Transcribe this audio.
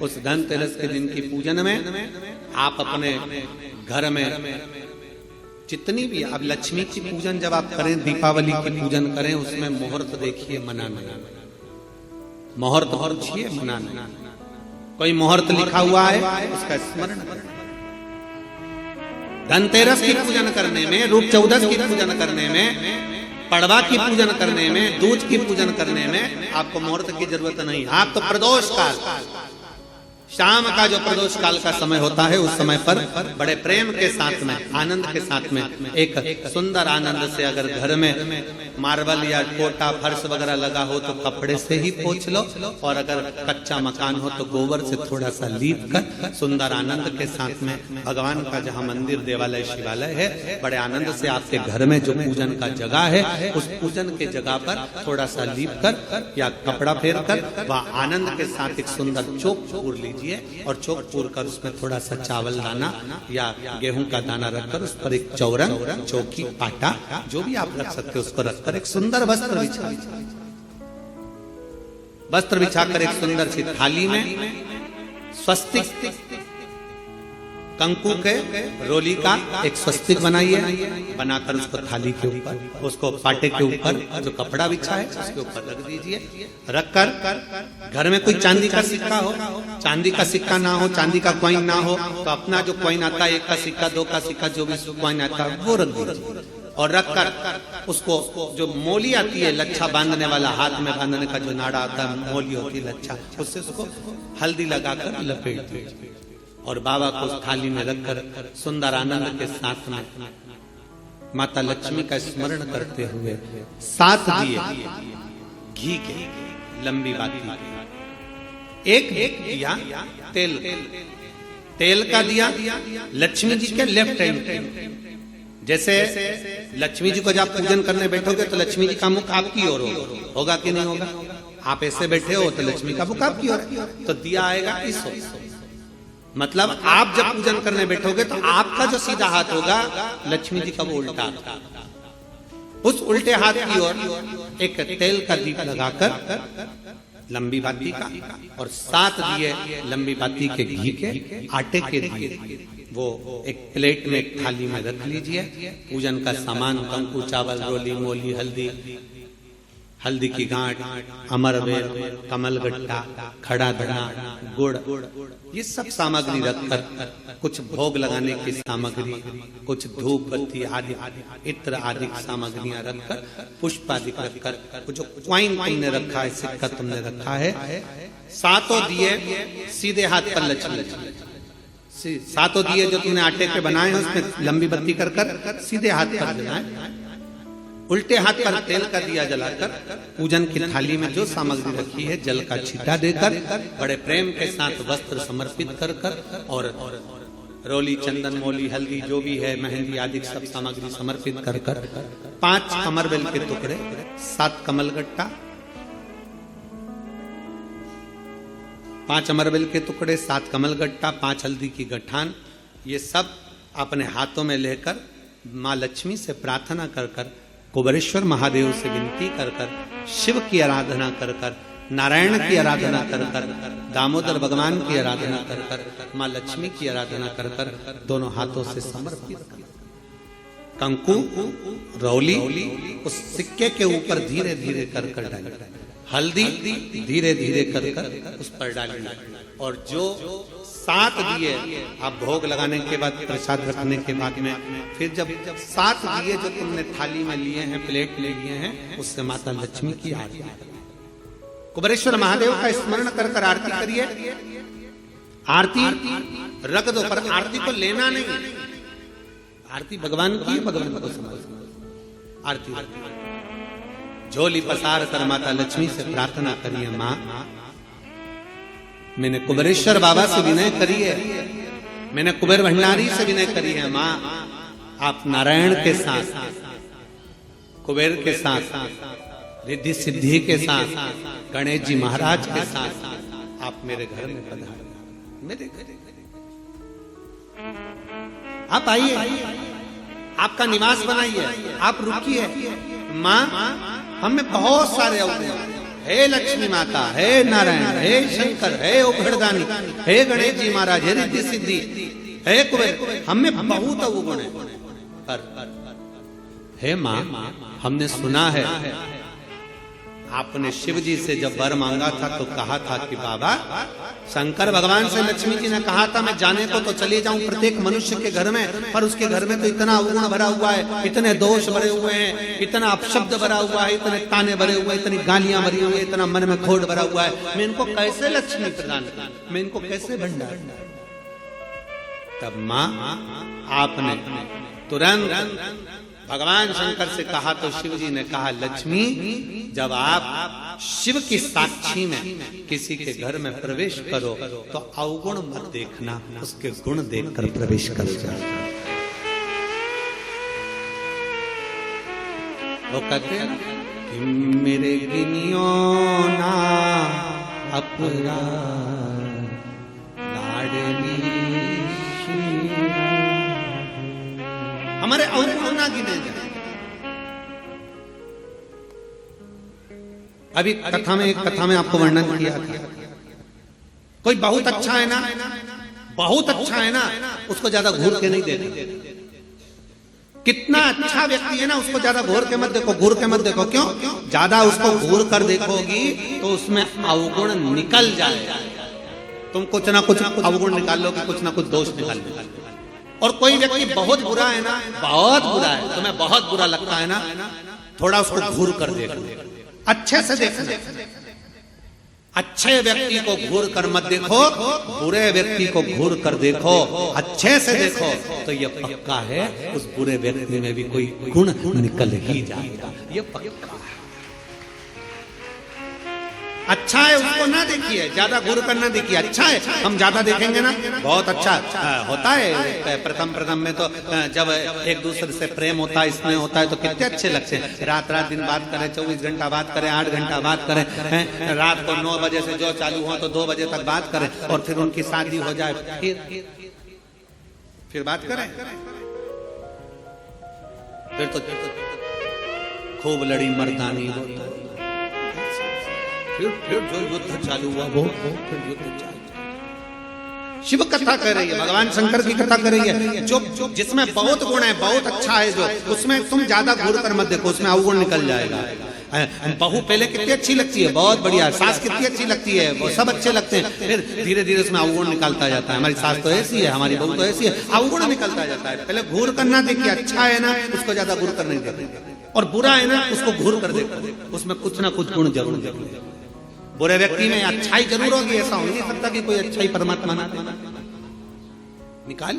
उस धनतेरस के दिन की पूजन में आप अपने घर में जितनी भी अब लक्ष्मी की पूजन जब आप करें, दीपावली की पूजन करें, उसमें मुहूर्त देखिए, मनाना मुहूर्त पूछिए, मनाना। कोई मुहूर्त लिखा हुआ है उसका स्मरण करें। धनतेरस की पूजन करने में, रूप चौदस की पूजन करने में, पड़वा की पूजन करने में, दूज की पूजन करने में आपको मुहूर्त की जरूरत नहीं। आप तो प्रदोष काल, शाम का जो प्रदोष काल का समय होता है, उस समय पर बड़े प्रेम के साथ में, आनंद के साथ में, एक सुंदर आनंद से अगर घर में मार्बल या कोटा फर्श वगैरह लगा हो तो कपड़े से ही पोंछ लो, और अगर कच्चा मकान हो तो गोबर से थोड़ा सा लीप कर सुंदर आनंद के साथ में भगवान का जहाँ मंदिर, देवालय, शिवालय है, बड़े आनंद से आपके घर में जो पूजन का जगह है, उस पूजन के जगह पर थोड़ा सा लीप कर या कपड़ा फेर कर वह आनंद के साथ एक सुंदर चौक पूर लीजिए, और चौक पूर कर उसमें थोड़ा सा चावल दाना या गेहूं का दाना रखकर उस पर एक चौरंग, चौकी, पाटा जो भी आप रख सकते हो उसको रखकर एक सुंदर वस्त्र बिछाकर एक सुंदर सी थाली में स्वस्तिक कंकु के रोली का एक स्वस्तिक बनाइए, बनाकर उसको थाली के ऊपर, उसको पाटे के ऊपर जो कपड़ा बिछा है उसके ऊपर रख दीजिए। रखकर घर में कोई चांदी का सिक्का हो, चांदी का सिक्का ना हो, चांदी का कॉइन ना हो, तो अपना जो कॉइन आता है, 1 का सिक्का, 2 का सिक्का, जो भी कॉइन आता है वो रख दीजिए। और रखकर उसको जो मोली आती है, लच्छा बांधने वाला, हाथ में बांधने का जो नाड़ा आता है, मोली होती है लच्छा, उससे उसको हल्दी लगाकर लपेट दीजिए और बाबा को उस थाली में रखकर सुंदर आनंद के साथ में माता लक्ष्मी का स्मरण करते हुए 7 दिए घी के, लंबी बाती, एक दिया तेल का दिया लक्ष्मी जी के लेफ्ट हैंड। जैसे लक्ष्मी जी को जब पूजन करने बैठोगे तो लक्ष्मी जी का मुख आपकी ओर होगा कि नहीं होगा? आप ऐसे बैठे हो तो लक्ष्मी का मुख आपकी ओर, तो दिया आएगा इस ओर। मतलब आप जब पूजन करने बैठोगे तो आपका जो सीधा हाथ होगा, लक्ष्मी जी का वो उल्टा, उस उल्टे हाथ की ओर एक तेल का दीप लगाकर लंबी बाती का, और 7 दिए लंबी बाती के घी के, आटे के दिए, वो एक प्लेट में, एक थाली में रख लीजिए। पूजन का सामान, कंकु, चावल, रोली, मोली, हल्दी की गांठ, अमरवेल, कमलगट्टा, खड़ा धना, गुड़, ये सब सामग्री रखकर, कुछ भोग लगाने की सामग्री, कुछ धूप बत्ती आदि, इत्र आदि सामग्रियां रखकर, पुष्प आदि रखकर, जो क्वाइन तुमने रखा है, सिक्का तुमने रखा है, 7 दिए सीधे हाथ पर लक्ष्मी, 7 दिए जो तुमने आटे के बनाए हैं उसमें लंबी बत्ती कर सीधे हाथ पर जलाए। उल्टे हाथ पर तेल का दिया जलाकर पूजन की थाली में जो सामग्री रखी है, जल का छींटा देकर, बड़े प्रेम के साथ वस्त्र समर्पित कर और रोली, चंदन, मोली, हल्दी जो भी है, मेहंदी आदि सब सामग्री समर्पित कर 5 अमरवेल के टुकड़े, 7 कमलगट्टा, 5 अमरवेल के टुकड़े, 7 कमलगट्टा, 5 हल्दी की गठान, ये सब अपने हाथों में लेकर माँ लक्ष्मी से प्रार्थना कर कुबेरेश्वर महादेव से विनती कर शिव की आराधना कर नारायण की आराधना कर दामोदर भगवान की आराधना कर माँ लक्ष्मी की आराधना कर दोनों हाथों से समर्पित कंकु, रौली उस सिक्के के ऊपर धीरे धीरे कर डाली, हल्दी धीरे धीरे कर उस पर डाली, और जो 7 दिए आप भोग लगाने के बाद, प्रसाद रखने के बाद में, फिर जब 7 दिए जो तुमने थाली में लिए हैं, प्लेट में लिए हैं, उससे माता लक्ष्मी की आरती, कुबेरेश्वर महादेव का स्मरण कर आरती करिए। आरती रख दो, पर आरती को लेना नहीं, आरती भगवान की, भगवान को समझ, आरती झोली पसार कर माता लक्ष्मी से प्रार्थना करिए, माँ मैंने कुबेरेश्वर बाबा से विनय करी है, मैंने कुबेर भंडारी से विनय करी है, माँ आप नारायण के साथ, कुबेर के साथ, रिद्धि सिद्धि के साथ, गणेश जी महाराज के साथ आप मेरे घर में पधारो, मेरे घर आप आइए, आपका निवास बनाइए, आप रुकिए। माँ हमें बहुत सारे अवगुण, हे लक्ष्मी माता, हे नारायण, हे शंकर, हे उघड़दानी, हे गणेश जी महाराज, हे रिद्धि सिद्धि, हे कुबेर, हमें बहुत अवगुण है। पर हे माँ, हमने सुना है आपने शिव जी से जब वर मांगा था तो कहा था कि बाबा, शंकर भगवान से लक्ष्मी जी ने कहा था मैं जाने को तो चली जाऊं प्रत्येक मनुष्य के घर में, पर उसके घर में तो इतना अवगुण भरा हुआ है, इतने दोष भरे हुए हैं, इतना अपशब्द भरा हुआ है, इतने ताने भरे हुए, इतनी गालियां भरी हुई है, इतना मन में खोट भरा हुआ है, मैं इनको कैसे लक्ष्मी प्रदान करूं, मैं इनको कैसे भंडार। तब माँ आपने तुरंत भगवान शंकर से कहा तो शिव जी ने कहा, लक्ष्मी, जब आप शिव की साक्षी में किसी के घर में प्रवेश करो तो अवगुण मत देखना, उसके गुण देखकर प्रवेश कर जाओ। वो कहते हैं कि मेरे गिनियो ना अपराध लाडली, हमारे अवगुण ना गिने जाए। अभी कथा में आपको वर्णन किया था, कोई बहुत अच्छा है ना, बहुत अच्छा है ना, उसको ज्यादा घूर के नहीं देखना। कितना अच्छा व्यक्ति है ना, उसको ज्यादा घूर के मत देखो, घूर के मत देखो। क्यों? ज्यादा उसको घूर कर देखोगी तो उसमें अवगुण निकल जाएगा। तुम कुछ ना कुछ अवगुण निकाल लोगे, कुछ ना कुछ दोष निकाल लोगे। और कोई व्यक्ति बहुत बुरा है ना, बहुत बुरा है, तुम्हें बहुत बुरा लगता है ना, थोड़ा उसको घूर कर देखो, अच्छे से देखो। अच्छे व्यक्ति को घूर कर मत देखो, बुरे व्यक्ति को घूर कर देखो, अच्छे से देखो, तो ये पक्का है उस बुरे व्यक्ति में भी कोई गुण निकल ही जाएगा, ये पक्का है। अच्छा है उसको ना देखिए, ज्यादा घूर कर ना देखिए। अच्छा है, हम ज्यादा देखेंगे ना, बहुत अच्छा होता है। प्रथम में तो जब एक दूसरे से प्रेम होता है, इसमें होता है, तो कितने अच्छे लगते हैं। रात दिन बात करें, 24 घंटा बात करें, 8 घंटा बात करें, रात को 9 बजे से जो चालू हो तो 2 बजे तक बात करें, और फिर उनकी शादी हो जाए, फिर बात करें, फिर तो खूब लड़ी मर्दानी होता है। फिर जो युद्ध चालू हुआ वो फिर युद्ध चालू। शिव कथा कर रही है, भगवान शंकर की कथा कर रही है, जो जिसमें बहुत गुण है, बहुत अच्छा है, जो उसमें तुम ज्यादा घूर कर मत देखो, उसमें अवगुण निकल जाएगा। बहू पहले कितनी अच्छी लगती है, बहुत बढ़िया, सास कितनी अच्छी लगती है, वो सब अच्छे लगते हैं, फिर धीरे धीरे उसमें अवगुण निकलता जाता है। हमारी सास तो ऐसी है, हमारी बहू तो ऐसी है, अवगुण निकलता जाता है। पहले घूर करना देखिए, अच्छा है ना उसको ज्यादा घूर कर नहीं देते, और बुरा है ना उसको घूर कर देखो, उसमें कुछ ना कुछ गुण जरूर देखो। बुरे व्यक्ति में अच्छाई जरूर होगी, ऐसा हो नहीं सकता कि कोई अच्छाई परमात्मा ना दे। निकाल